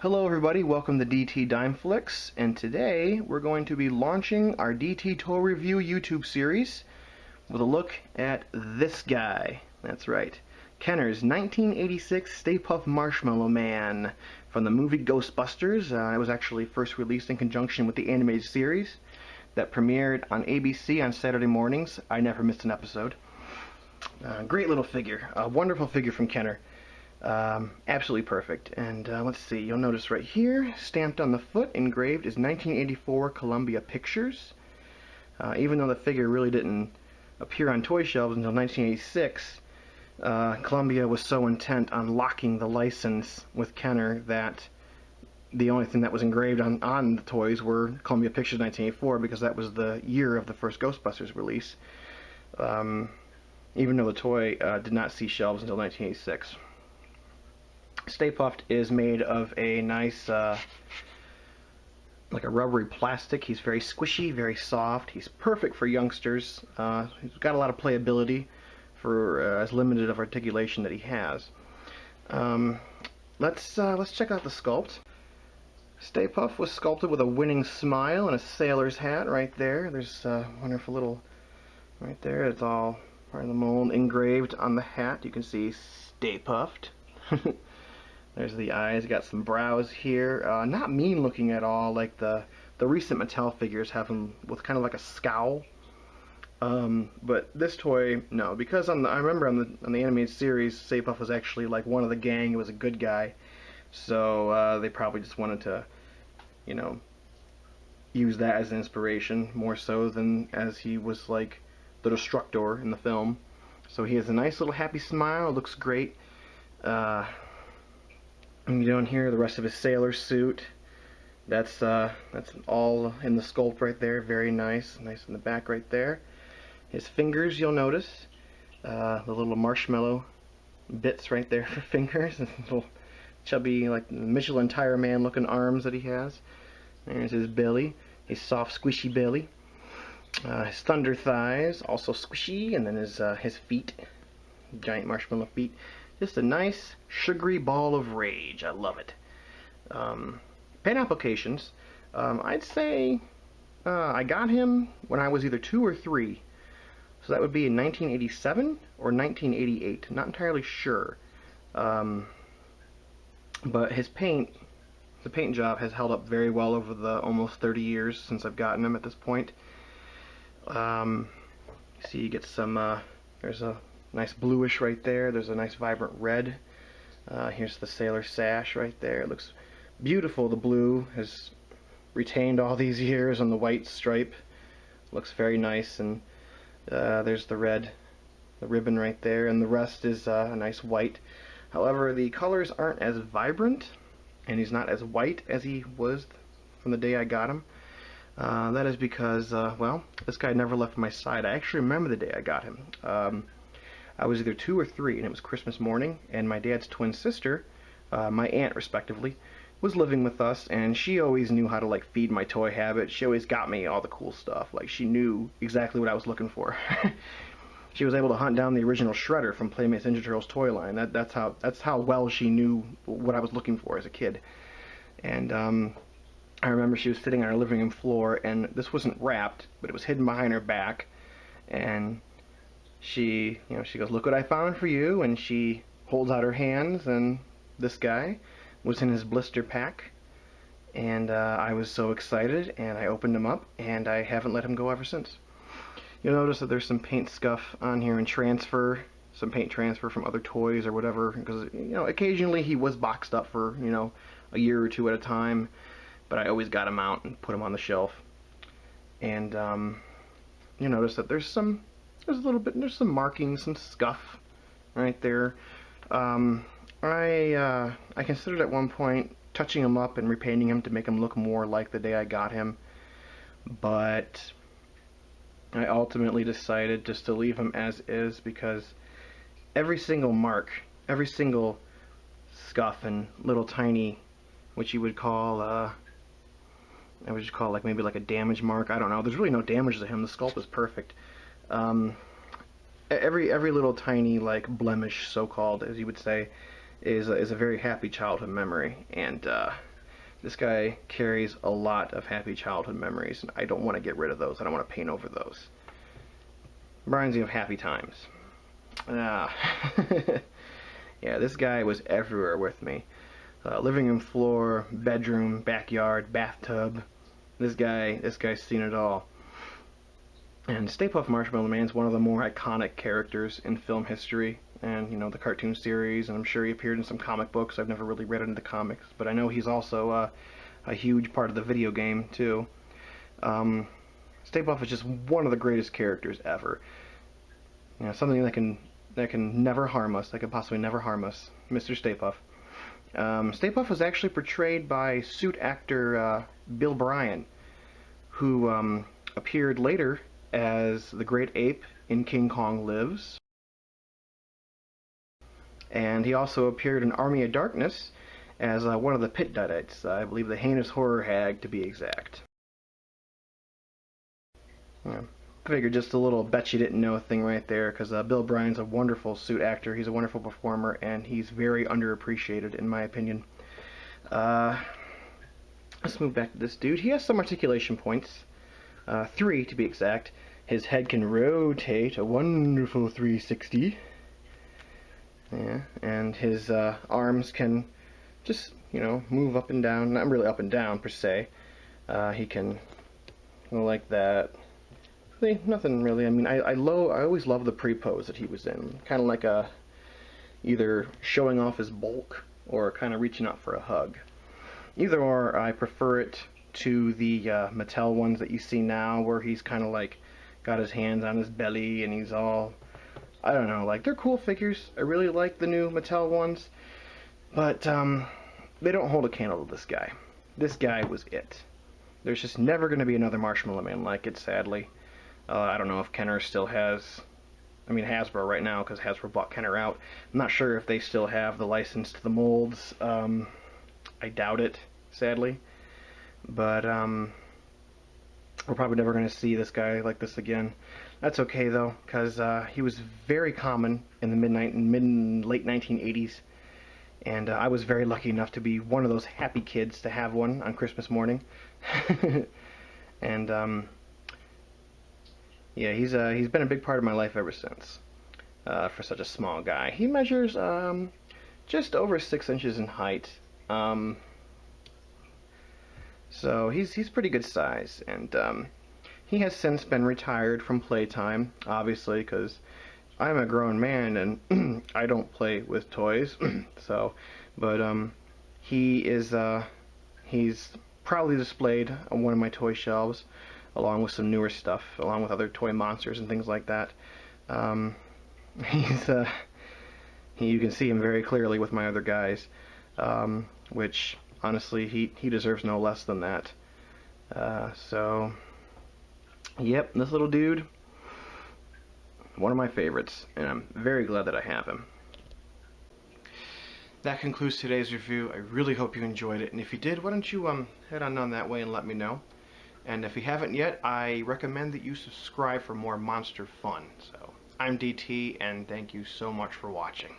Hello everybody, welcome to DT Dimeflix, and today we're going to be launching our DT Toy Review YouTube series with a look at this guy. That's right, Kenner's 1986 Stay Puft Marshmallow Man from the movie Ghostbusters. It was actually first released in conjunction with the animated series that premiered on ABC on Saturday mornings. I never missed an episode. Great little figure, a wonderful figure from Kenner. Absolutely perfect. And let's see, you'll notice right here, stamped on the foot, engraved, is 1984 Columbia Pictures. Even though the figure really didn't appear on toy shelves until 1986, Columbia was so intent on locking the license with Kenner that the only thing that was engraved on the toys were Columbia Pictures 1984, because that was the year of the first Ghostbusters release. Even though the toy did not see shelves until 1986. Stay Puft is made of a nice, like a rubbery plastic. He's very squishy, very soft. He's perfect for youngsters. He's got a lot of playability for as limited of articulation that he has. Let's check out the sculpt. Stay Puft was sculpted with a winning smile and a sailor's hat right there. There's a wonderful little, right there, it's all part of the mold engraved on the hat. You can see Stay Puft. There's the eyes, got some brows here. Not mean looking at all, like the recent Mattel figures have them with kind of like a scowl. But this toy, no, because I remember on the animated series, Stay Puft was actually like one of the gang. He was a good guy, so they probably just wanted to, you know, use that as an inspiration more so than as he was like the Destructor in the film. So he has a nice little happy smile. Looks great. And down here, the rest of his sailor suit. That's all in the sculpt right there. Very nice, nice in the back right there. His fingers, you'll notice, the little marshmallow bits right there for fingers. Little chubby, like Michelin Tire Man looking arms that he has. There's his belly, his soft, squishy belly. His thunder thighs, also squishy, and then his feet, giant marshmallow feet. Just a nice, sugary ball of rage. I love it. Paint applications. I'd say I got him when I was either 2 or 3. So that would be in 1987 or 1988. Not entirely sure. But his paint, the paint job has held up very well over the almost 30 years since I've gotten him at this point. See, you get some, there's a nice bluish right there. There's a nice vibrant red. Here's the sailor sash right there. It looks beautiful. The blue has retained all these years on the white stripe. Looks very nice. And there's the red, the ribbon right there. And the rest is a nice white. However, the colors aren't as vibrant, and he's not as white as he was from the day I got him. That is because, well, this guy never left my side. I actually remember the day I got him. I was either 2 or 3, and it was Christmas morning, and my dad's twin sister, my aunt respectively, was living with us, and she always knew how to like feed my toy habit. She always got me all the cool stuff. Like, she knew exactly what I was looking for. She was able to hunt down the original Shredder from Playmates Ninja Turtles toy line. That's how well she knew what I was looking for as a kid. And I remember she was sitting on our living room floor, and this wasn't wrapped, but it was hidden behind her back, and she goes, "Look what I found for you," and she holds out her hands, and this guy was in his blister pack, and I was so excited, and I opened him up, and I haven't let him go ever since. You'll notice that there's some paint scuff on here and transfer, some paint transfer from other toys or whatever, because, you know, occasionally he was boxed up for, you know, a year or 2 at a time, but I always got him out and put him on the shelf. And you notice that there's some markings, some scuff right there. I considered at one point touching him up and repainting him to make him look more like the day I got him, but I ultimately decided just to leave him as is, because every single mark, every single scuff and little tiny, which you would call I would just call like maybe like a damage mark. I don't know. There's really no damage to him. The sculpt is perfect. Every little tiny like blemish, so-called, as you would say, is a very happy childhood memory, and This guy carries a lot of happy childhood memories, and I don't want to get rid of those. I don't want to paint over those. Reminds me of happy times. Ah. Yeah, this guy was everywhere with me. Living room floor, bedroom, backyard, bathtub. This guy's seen it all. And Stay Puft Marshmallow Man is one of the more iconic characters in film history, and you know, the cartoon series, and I'm sure he appeared in some comic books. I've never really read into the comics, but I know he's also a huge part of the video game too. Stay Puft is just one of the greatest characters ever. You know, something that can never harm us, that can possibly never harm us, Mr. Stay Puft. Stay Puft was actually portrayed by suit actor Bill Bryan, who appeared later as the Great Ape in King Kong Lives. And he also appeared in Army of Darkness as one of the pit Deadites, I believe the Heinous Horror Hag to be exact. Yeah. I figured just a little bet you didn't know thing right there, because Bill Bryan's a wonderful suit actor, he's a wonderful performer, and he's very underappreciated in my opinion. Let's move back to this dude. He has some articulation points. 3 to be exact. His head can rotate a wonderful 360. Yeah, and his arms can just, you know, move up and down. Not really up and down per se. He can go like that. Really, nothing really. I mean, I always love the pre-pose that he was in. Kind of like either showing off his bulk or kind of reaching out for a hug. Either or, I prefer it to the Mattel ones that you see now, where he's kind of like got his hands on his belly and he's all, I don't know, like, they're cool figures. I really like the new Mattel ones, but they don't hold a candle to this guy. This guy was it. There's just never going to be another Marshmallow Man like it, sadly. I don't know if Kenner still has, I mean Hasbro right now, because Hasbro bought Kenner out. I'm not sure if they still have the license to the molds. I doubt it, sadly. But we're probably never going to see this guy like this again. That's okay though, because he was very common in the late 1980s, and I was very lucky enough to be one of those happy kids to have one on Christmas morning. And yeah, he's been a big part of my life ever since. For such a small guy, he measures just over 6 inches in height. So he's pretty good size, and he has since been retired from playtime, obviously, because I'm a grown man and I don't play with toys. So, but he's proudly displayed on one of my toy shelves, along with some newer stuff, along with other toy monsters and things like that. You can see him very clearly with my other guys, which honestly he deserves no less than that. So yep, this little dude, one of my favorites, and I'm very glad that I have him. That concludes today's review. I really hope you enjoyed it, and if you did, why don't you head on down that way and let me know. And if you haven't yet, I recommend that you subscribe for more monster fun. So I'm DT, and thank you so much for watching.